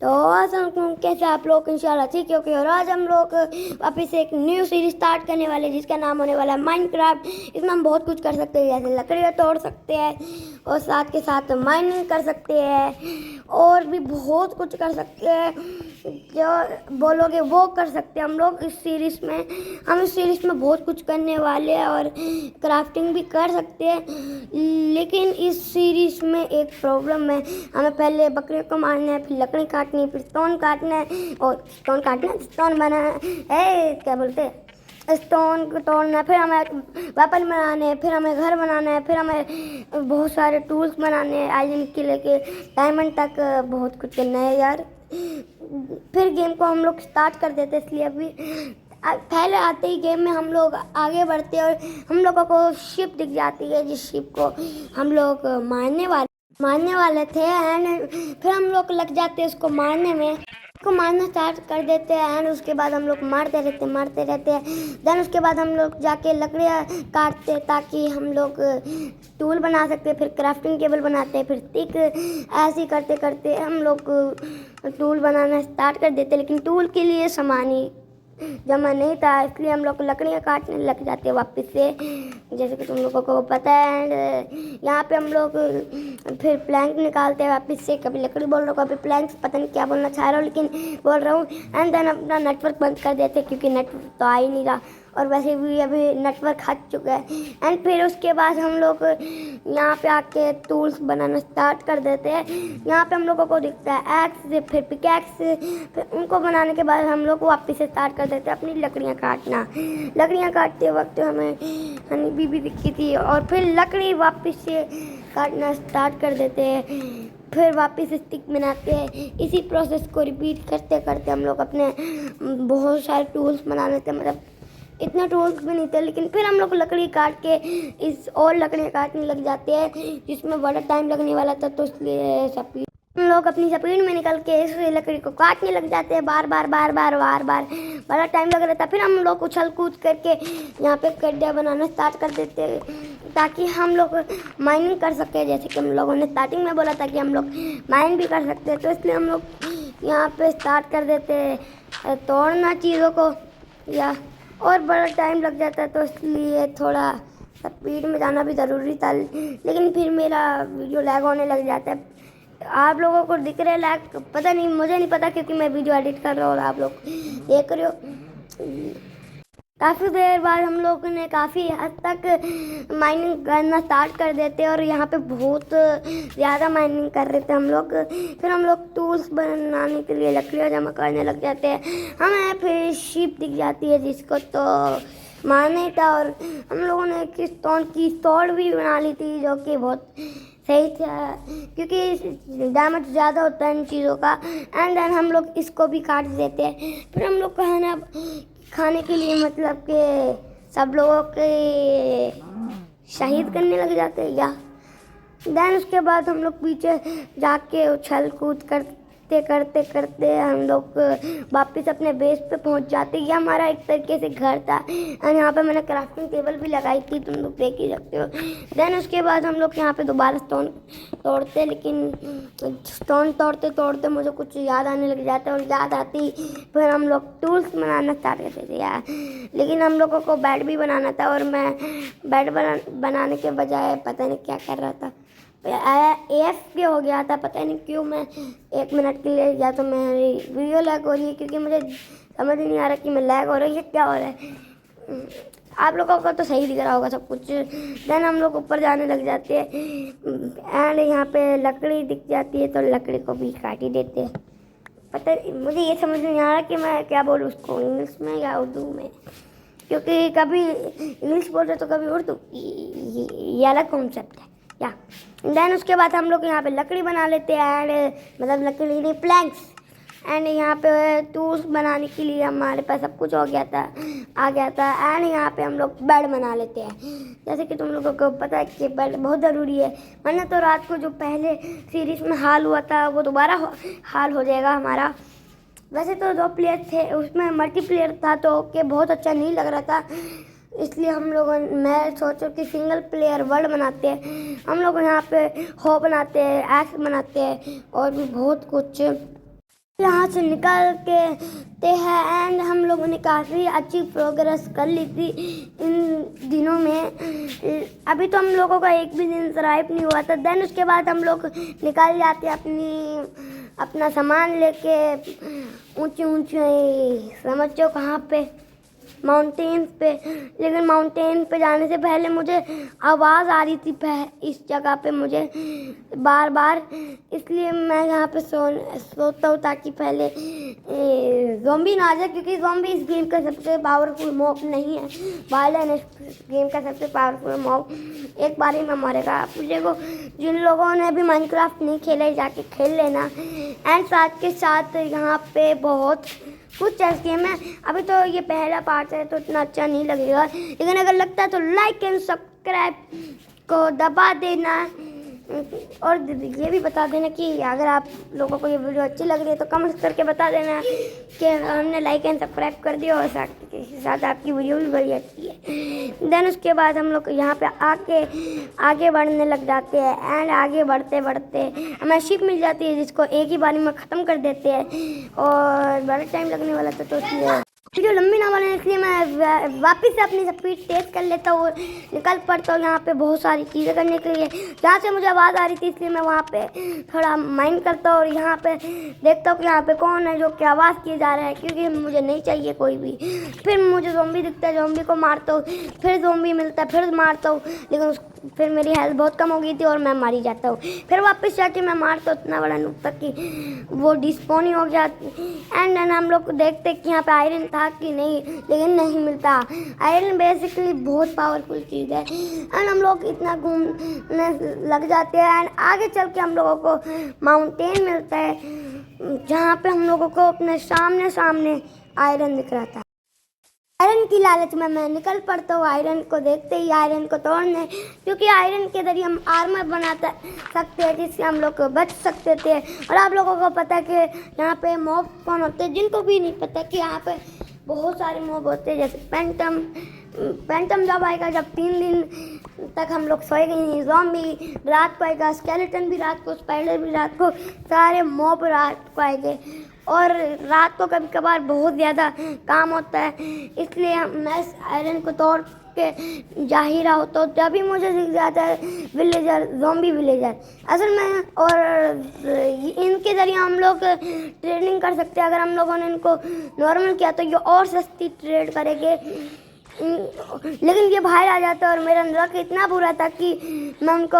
तो असलकुम, कैसे आप लोग? इंशाल्लाह ठीक है। और आज हम लोग वापस एक न्यू सीरीज स्टार्ट करने वाले हैं जिसका नाम होने वाला है माइनक्राफ्ट। इसमें हम बहुत कुछ कर सकते हैं, जैसे लकड़ियाँ तोड़ सकते हैं और साथ के साथ माइनिंग कर सकते हैं और भी बहुत कुछ कर सकते हैं। जो बोलोगे वो कर सकते हैं हम लोग इस सीरीज़ में। हम इस सीरीज़ में बहुत कुछ करने वाले हैं और क्राफ्टिंग भी कर सकते हैं, लेकिन इस सीरीज़ में एक प्रॉब्लम है। हमें पहले बकरियों को मारना है, फिर लकड़ी काटनी है, फिर स्टोन काटना है और स्टोन बनाना है, क्या बोलते हैं, स्टोन को तोड़ना है, फिर हमें वेपन बनाने हैं, फिर हमें घर बनाना है, फिर हमें बहुत सारे टूल्स बनाने हैं, आइरन के लेके डायमंड तक बहुत कुछ करना है यार। फिर गेम को हम लोग स्टार्ट कर देते, इसलिए अभी पहले आते ही गेम में हम लोग आगे बढ़ते हैं और हम लोगों को शिप दिख जाती है, जिस शिप को हम लोग मारने वाले थे। एंड फिर हम लोग लग जाते हैं उसको मारने में, उसको मारना स्टार्ट कर देते हैं। एंड उसके बाद हम लोग मारते रहते हैं। देन उसके बाद हम लोग जाके लकड़ियाँ काटते हैं ताकि हम लोग टूल बना सकते हैं, फिर क्राफ्टिंग टेबल बनाते हैं, फिर स्टिक। ऐसे ही करते करते हम लोग टूल बनाना स्टार्ट कर देते हैं, लेकिन टूल के लिए सामान ही जमा नहीं था, इसलिए हम लोग लकड़ियाँ काटने लग जाते हैं वापस से, जैसे कि तुम लोगों को पता है। एंड यहाँ पे हम लोग फिर प्लैंक निकालते हैं वापस से। कभी लकड़ी बोल रहा हूँ, कभी प्लैंक, पता नहीं क्या बोलना चाह रहा हूँ, लेकिन बोल रहा हूँ। एंड देन अपना नेटवर्क बंद कर देते क्योंकि नेटवर्क तो आ ही नहीं रहा, और वैसे भी अभी नेटवर्क हट चुका है। एंड फिर उसके बाद हम लोग यहाँ पे आके टूल्स बनाना स्टार्ट कर देते हैं। यहाँ पे हम लोगों को दिखता है एक्स, फिर पिकैक्स, फिर उनको बनाने के बाद हम लोग वापस से स्टार्ट कर देते हैं अपनी लकड़ियाँ काटना। लकड़ियाँ काटते वक्त हमें हनी बीबी दिखती थी, और फिर लकड़ी वापस से काटना स्टार्ट कर देते हैं, फिर वापस स्टिक बनाते हैं। इसी प्रोसेस को रिपीट करते करते हम लोग अपने बहुत सारे टूल्स बना लेते हैं। मतलब इतने टूल्स भी नहीं थे, लेकिन फिर हम लोग लकड़ी काट के इस और लकड़ियाँ काटने लग जाते हैं, जिसमें बड़ा टाइम लगने वाला था, तो इसलिए हम लोग अपनी स्पीड में निकल के इस लकड़ी को काटने लग जाते हैं बार बार बड़ा टाइम लग रहा था। फिर हम लोग उछल कूद करके यहाँ पे गड्ढा बनाना स्टार्ट कर देते हैं ताकि हम लोग माइनिंग कर सकें, जैसे कि हम लोगों ने स्टार्टिंग में बोला था कि हम लोग माइन भी कर सकते हैं। तो इसलिए हम लोग यहाँ पे स्टार्ट कर देते हैं तोड़ना चीज़ों को, या और बड़ा टाइम लग जाता है, तो इसलिए थोड़ा स्पीड में जाना भी ज़रूरी था। लेकिन फिर मेरा वीडियो लैग होने लग जाता है। आप लोगों को दिख रहा है लैग? पता नहीं, मुझे नहीं पता, क्योंकि मैं वीडियो एडिट कर रहा हूँ और आप लोग देख रहे हो। काफ़ी देर बाद हम लोगों ने काफ़ी हद तक माइनिंग करना स्टार्ट कर देते हैं, और यहाँ पे बहुत ज़्यादा माइनिंग कर रहे थे हम लोग। फिर हम लोग टूल्स बनाने के लिए लकड़ियाँ जमा करने लग जाते हैं। हमें फिर शिप दिख जाती है, जिसको तो मारना ही था, और हम लोगों ने एक स्टोन की स्वॉर्ड भी बना ली थी, जो कि बहुत सही था क्योंकि डैमेज ज़्यादा होता है इन चीज़ों का। एंड देन हम लोग इसको भी काट देते हैं। फिर हम लोग खाने के लिए, मतलब कि सब लोगों के शहीद करने लग जाते हैं, या देन उसके बाद हम लोग पीछे जाके उछल कूद करते करते हम लोग वापस अपने बेस पे पहुंच जाते। ये हमारा एक तरीके से घर था, और यहाँ पे मैंने क्राफ्टिंग टेबल भी लगाई थी, तुम लोग देख ही सकते हो। देन उसके बाद हम लोग यहाँ पे दोबारा स्टोन तोड़ते, लेकिन स्टोन तोड़ते तोड़ते मुझे कुछ याद आने लग जाता है, और याद आती फिर हम लोग टूल्स बनाना स्टार्ट करते थे यार। लेकिन हम लोगों को बेड भी बनाना था, और मैं बेड बनाने के बजाय पता नहीं क्या कर रहा था, AFK हो गया था, पता नहीं क्यों। मैं 1 मिनट के लिए, या तो मेरी वीडियो लैग हो रही है, क्योंकि मुझे समझ नहीं आ रहा कि मैं लैग हो रही है क्या हो रहा है। आप लोगों को तो सही दिख रहा होगा सब कुछ। देन हम लोग ऊपर जाने लग जाते हैं, एंड यहाँ पे लकड़ी दिख जाती है, तो लकड़ी को भी काट ही देते हैं। पता मुझे ये समझ नहीं आ रहा कि मैं क्या बोलूँ उसको, इंग्लिश में या उर्दू में, क्योंकि कभी इंग्लिश बोलते तो कभी उर्दू, ये अलग कॉन्सेप्ट है या। देन उसके बाद हम लोग यहाँ पे लकड़ी बना लेते हैं, एंड मतलब लकड़ी नहीं, प्लैंक्स। एंड यहाँ पे टूल्स बनाने के लिए हमारे पास सब कुछ आ गया था। एंड यहाँ पे हम लोग बेड बना लेते हैं, जैसे कि तुम लोगों को पता है कि बेड बहुत ज़रूरी है, वरना तो रात को जो पहले सीरीज़ में हाल हुआ था वो दोबारा हाल हो जाएगा हमारा। वैसे तो 2 प्लेयर थे, उसमें मल्टीप्लेयर था, तो कि बहुत अच्छा नहीं लग रहा था, इसलिए मैं सोचो कि सिंगल प्लेयर वर्ल्ड बनाते हैं। हम लोग यहाँ पे हो बनाते हैं, एक्स बनाते हैं, और भी बहुत कुछ। यहाँ से निकल के ते हैं एंड हम लोगों ने काफ़ी अच्छी प्रोग्रेस कर ली थी इन दिनों में। अभी तो हम लोगों का एक भी दिन सराइप नहीं हुआ था। देन उसके बाद हम लोग निकल जाते अपना सामान लेके ऊंचे ऊंचे समझो कहाँ पे, माउंटेन्स पे। लेकिन माउंटेन पे जाने से पहले मुझे आवाज़ आ रही थी इस जगह पे मुझे बार बार, इसलिए मैं यहाँ पे सोता हूँ ताकि पहले ज़ॉम्बी ना आ जाए, क्योंकि ज़ॉम्बी इस गेम का सबसे पावरफुल मॉब नहीं है। वायलन इस गेम का सबसे पावरफुल मॉब एक बार ही में मरेगा। आप देखो जिन लोगों ने अभी माइनक्राफ्ट नहीं खेला जाके खेल लेना। एंड साथ के साथ यहाँ पे बहुत कुछ चेस गेम है। अभी तो ये पहला पार्ट है तो इतना अच्छा नहीं लगेगा, लेकिन अगर लगता है तो लाइक एंड सब्सक्राइब को दबा देना। और ये भी बता देना कि अगर आप लोगों को ये वीडियो अच्छी लग रही है तो कमेंट्स करके बता देना कि हमने लाइक एंड सब्सक्राइब कर दिया और साथ आपकी वीडियो भी बड़ी अच्छी है। देन उसके बाद हम लोग यहाँ पे आगे बढ़ने लग जाते हैं एंड आगे बढ़ते बढ़ते हमें शिप मिल जाती है जिसको एक ही बारी में ख़त्म कर देते हैं और बड़ा टाइम लगने वाला था। तो वीडियो लंबी ना बने इसलिए मैं वापस से अपनी स्पीड तेज कर लेता हूँ और निकल पड़ता हूँ यहाँ पे बहुत सारी चीज़ें करने के लिए। जहाँ से मुझे आवाज़ आ रही थी इसलिए मैं वहाँ पे थोड़ा माइंड करता हूँ और यहाँ पे देखता हूँ कि यहाँ पे कौन है जो कि आवाज़ किए जा रहा है, क्योंकि मुझे नहीं चाहिए कोई भी। फिर मुझे ज़ॉम्बी दिखता है, ज़ॉम्बी को मारता हूँ, फिर ज़ॉम्बी मिलता है, फिर मारता हूँ, लेकिन फिर मेरी हेल्थ बहुत कम हो गई थी और मैं मारी जाता हूँ। फिर वापस जाके मैं मारता हूँ इतना बड़ा नुक तक कि वो डिस्पोन ही हो गया। एंड हम लोग देखते कि यहाँ पे आयरन था कि नहीं, लेकिन नहीं मिलता। आयरन बेसिकली बहुत पावरफुल चीज़ है एंड हम लोग इतना घूमने लग जाते हैं एंड आगे चल के हम लोगों को माउंटेन मिलता है जहाँ पे हम लोगों को अपने सामने आयरन दिख रहा था। आयरन की लालच में मैं निकल पड़ता हूँ आयरन को देखते ही आयरन को तोड़ने, क्योंकि आयरन के जरिए हम आर्मर बना सकते हैं जिससे हम लोग बच सकते थे। और आप लोगों को पता है कि यहाँ पे मॉब कौन होते हैं, जिनको भी नहीं पता कि यहाँ पे बहुत सारे मॉब होते हैं। जैसे पेंटम जब आएगा जब 3 दिन तक हम लोग सोएंगे नहीं, ज़ॉम्बी रात को आएगा, स्केलेटन भी रात को, स्पाइडर भी रात को, सारे मॉब रात को आएंगे। और रात को कभी कभार बहुत ज़्यादा काम होता है, इसलिए मैं आयरन को तोड़ के जा ही रहा हूँ तो जब भी मुझे दिख जाता है विलेजर, ज़ॉम्बी विलेजर असल में। और इनके ज़रिए हम लोग ट्रेडिंग कर सकते हैं। अगर हम लोगों ने इनको नॉर्मल किया तो ये और सस्ती ट्रेड करेंगे, लेकिन ये बाहर आ जाता है और मेरा लक इतना बुरा था कि मैं उनको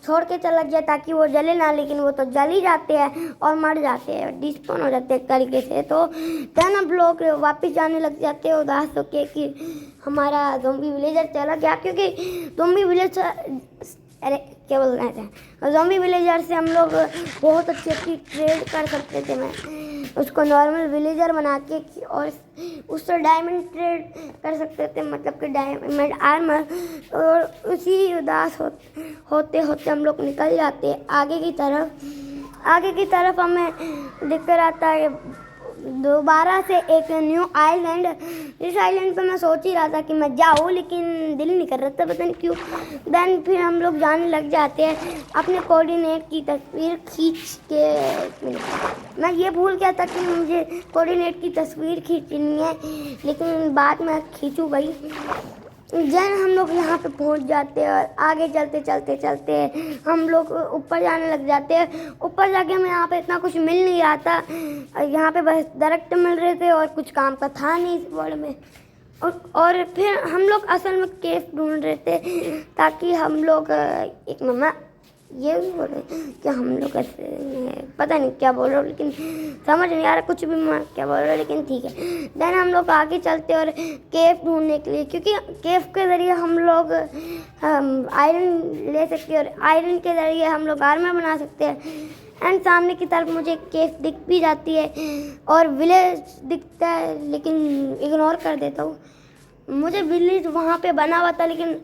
छोड़ के चला गया ताकि वो जले ना, लेकिन वो तो जल ही जाते हैं और मर जाते हैं, डिस्पोन हो जाते हैं एक तरीके से। तो देन हम लोग वापस जाने लग जाते हैं उदास होके कि हमारा ज़ॉम्बी विलेजर चला गया, क्योंकि ज़ॉम्बी विलेजर क्या बोल रहे थे, ज़ॉम्बी विलेजर से हम लोग बहुत अच्छी ट्रेड कर सकते थे। मैं उसको नॉर्मल विलेजर बना के और उससे डायमंड ट्रेड कर सकते थे, मतलब कि डायमंड आर्मर। और उसी उदास होते होते हम लोग निकल जाते हैं आगे की तरफ हमें दिख रहा था दोबारा से एक न्यू आइलैंड। इस आइलैंड पे मैं सोच ही रहा था कि मैं जाऊँ, लेकिन दिल नहीं कर रहा था, पता नहीं क्यों। देन फिर हम लोग जाने लग जाते हैं, अपने कोऑर्डिनेट की तस्वीर खींच के। मैं ये भूल गया था कि मुझे कोऑर्डिनेट की तस्वीर खींचनी है, लेकिन बाद में खींचू गई। जब हम लोग यहाँ पे पहुँच जाते हैं और आगे चलते हम लोग ऊपर जाने लग जाते हैं। ऊपर जाके हमें यहाँ पे इतना कुछ मिल नहीं रहा था, यहाँ पे बस दरख्त मिल रहे थे और कुछ काम का था नहीं इस वर्ल्ड में। और फिर हम लोग असल में केव ढूंढ रहे थे ताकि हम लोग एक मम्मा ये भी बोल रहे कि हम लोग ऐसे पता नहीं क्या बोल रहे हो, लेकिन समझ नहीं आ रहा कुछ भी मैं क्या बोल रहा हूँ, लेकिन ठीक है। देन हम लोग आगे चलते और केव ढूंढने के लिए, क्योंकि केव के ज़रिए हम लोग आयरन ले सकते हैं और आयरन के ज़रिए हम लोग आर्मर बना सकते हैं। एंड सामने की तरफ मुझे केव दिख भी जाती है और विलेज दिखता है, लेकिन इग्नोर कर देता हूँ। मुझे विलेज वहाँ पे बना हुआ था लेकिन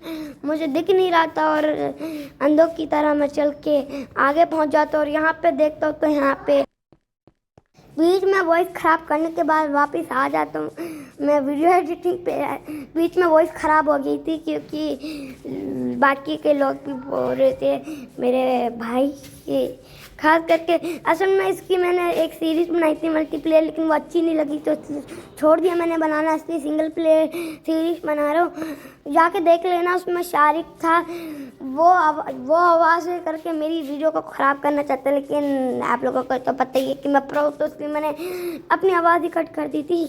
मुझे दिख नहीं रहा था और अंधों की तरह मैं चल के आगे पहुँच जाता और यहाँ पे देखता हूँ तो यहाँ पे बीच में वॉइस ख़राब करने के बाद वापस आ जाता हूँ। मैं वीडियो एडिटिंग पे बीच में वॉइस ख़राब हो गई थी क्योंकि बाकी के लोग भी बोल रहे थे मेरे भाई के खास करके असल में इसकी मैंने एक सीरीज़ बनाई थी मल्टीप्लेयर, लेकिन वो अच्छी नहीं लगी तो छोड़ दिया मैंने बनाना, इसलिए सिंगल प्लेयर सीरीज़ बना रहा हूँ। जाके देख लेना, उसमें शारिक था, वो आवाज़ करके मेरी वीडियो को ख़राब करना चाहता है, लेकिन आप लोगों को तो पता ही है कि मैं प्रो, तो इसलिए मैंने अपनी आवाज़ ही कट कर दी थी।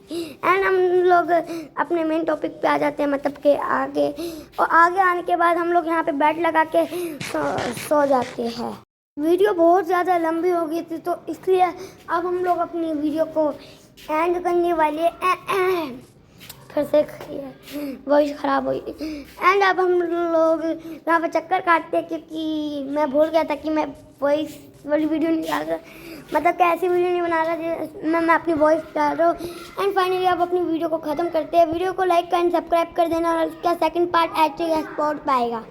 एंड हम लोग अपने मेन टॉपिक पे आ जाते हैं, मतलब कि आगे, और आगे आने के बाद हम लोग यहाँ पे बेड लगा के सो जाते हैं। वीडियो बहुत ज़्यादा लंबी हो गई थी, तो इसलिए अब हम लोग अपनी वीडियो को एंड करने वाले, फिर से वॉइस ख़राब हुई। एंड अब हम लोग यहाँ पे चक्कर काटते हैं, क्योंकि मैं भूल गया था कि मैं वॉइस वाली वीडियो नहीं डाल रहा, मतलब कि ऐसी वीडियो नहीं बना रहा जिसमें मैं अपनी वॉइस डाल रहा हूँ। एंड फाइनली अब अपनी वीडियो को ख़त्म करते हैं। वीडियो को लाइक एंड सब्सक्राइब कर देना, और इसका सेकंड पार्ट एच एक्सपोर्ट पाएगा।